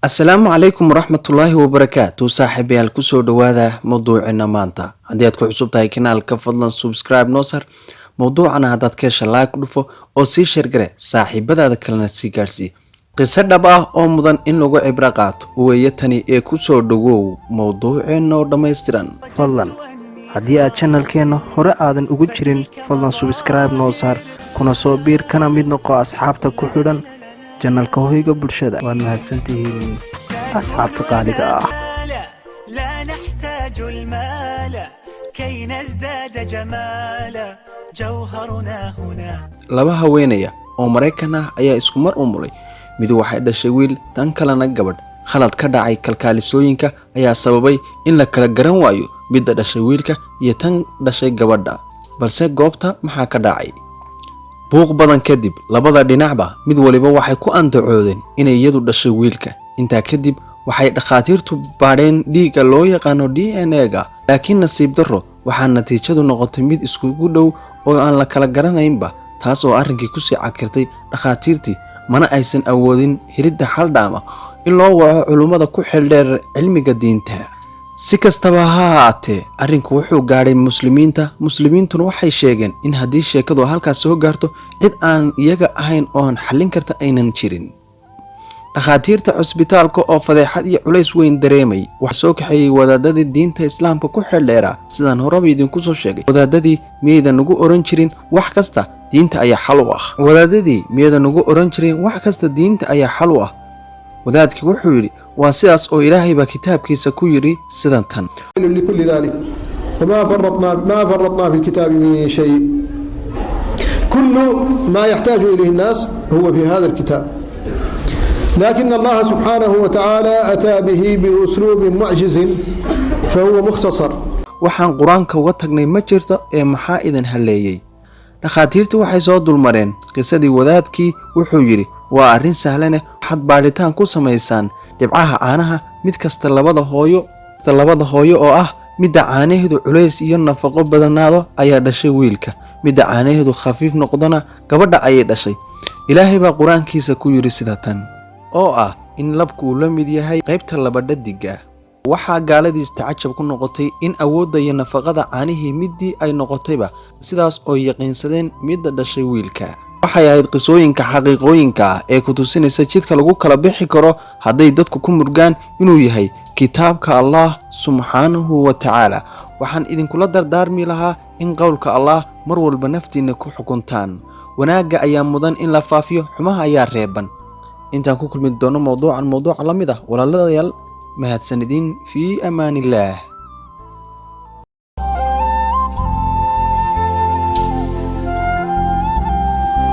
السلام عليكم ورحمة الله وبركاته صاحبي الكسو دواذا موضوعنا مانتا هدي ادكو عصوبتاي كنالك فضلا سبسكرايب نوصر موضوعنا هداد كيش لايك دفو او سي شرقره صاحبي هذا كلنا سي كارسي قصة دبا او مدن ان لغو عبراقات ويتاني اي كسو دوغو موضوعنا ودميستران fadlan haddii aad channelkeena hore aadan ugu jirin fadlan subscribe noo saar kuna soo biir kana mid noqo asxaabta ku xidhan channelka hoyga bulshada waad mahadsantihiin asxaabta qaaliga ah لا نحتاج المال كي نزداد جمالا جوهرنا هنا laba haweenaya oo Mareykan ah ayaa isku mar u mulay mid waxay dhashay wiil tan kalena gabadh khalad ka dhacay kalkaalisooyinka ayaa sababay in la kala garan waayo midda dhashay wiilka iyo tan dhashay gabadha balse goobta maxaa ka dhacay buuq badan kadib labada dhinacba mid waliba waxay ku andacoodeen inay iyadu dhashay wiilka intaa kadib waxay dhaqaatiirtu baadheen dhiigga loo yaqaano DNA-ga laakiin nasiib darro waxaa natiijadu noqotay mid iskugu dhow oo aan la kala garanaynba taas oo arrinkii ku sii cakirtay dhaqaatiirtii mana aysan awoodin helidda xal dhaama in loo waco culimada ku xildheer cilmiga diinta si kastaba ha ahaatee arrinku wuxuu gaadhay muslimiintuna waxay sheegeen in haddii sheekadu halkaas soo gaarto cid aan iyaga ahayn oo aan xallin karta aynan jirin dhaqaatiirta cusbitaalka oo fadeexad iyo culays weyn dareemay waxa soo kaxeeyay wadaadadii diinta islaamka ku xildheera sidaan horeba idinku soo sheegay wadaadadii miyaydan ugu oran jirin wax kasta diinta ayaa xal u ah wadaadkii wuxuu yidhi waa sidaas oo ilaahay baa kitaabkiisa ku yidhi sidan tan لكل ذلك وما فرطنا في الكتاب من شيء كل ما يحتاج إليه الناس هو في هذا الكتاب لكن الله سبحانه وتعالى أتى به بأسلوب معجز فهو مختصر waxaan quraanka uga tagnay ma jirto ee maxaa idin haleeyay dhaqaatiirtu waxay soo dulmareen qisadii wadaadkii wuxuu yidhi waa arrin sahlan waxaad baadhitaan ku samaysaan dhibcaha caanaha mid kasta labada hooyo oo ah midda caanaheedu culays iyo nafaqo badanaado ayaa dhashay wiilka midda caanaheedu khafiif noqdona gabadha ayay dhashay ilaahay baa quraankiisa ku yidhi sida tan oo ah in labku uu la mid yahay qaybta labadha diga waxaa gaaladiis tacajab ku noqotay in awoodda iyo nafaqada caanihii midii ay noqotayba sidaas oo yaqiinsadeen midda dhashay wiilka waxay ahayd qisooyinka xaqiiqooyinka ah ee ku tusinaysa jidka lagu kala bixi karo hadday dadku ku murgaan inuu yahay kitaabka Allah subhanahu wa ta'ala waxaan idinkula dardaarmi lahaa in qowlka Allah mar walba naftiina ku xukuntaan wanaaga ayaa mudan in la faafiyo xumaha ayaa reeban intaan ku kulmi doono mowduuca la mid ah walaaladayaal mahadsanidin fi amaanillah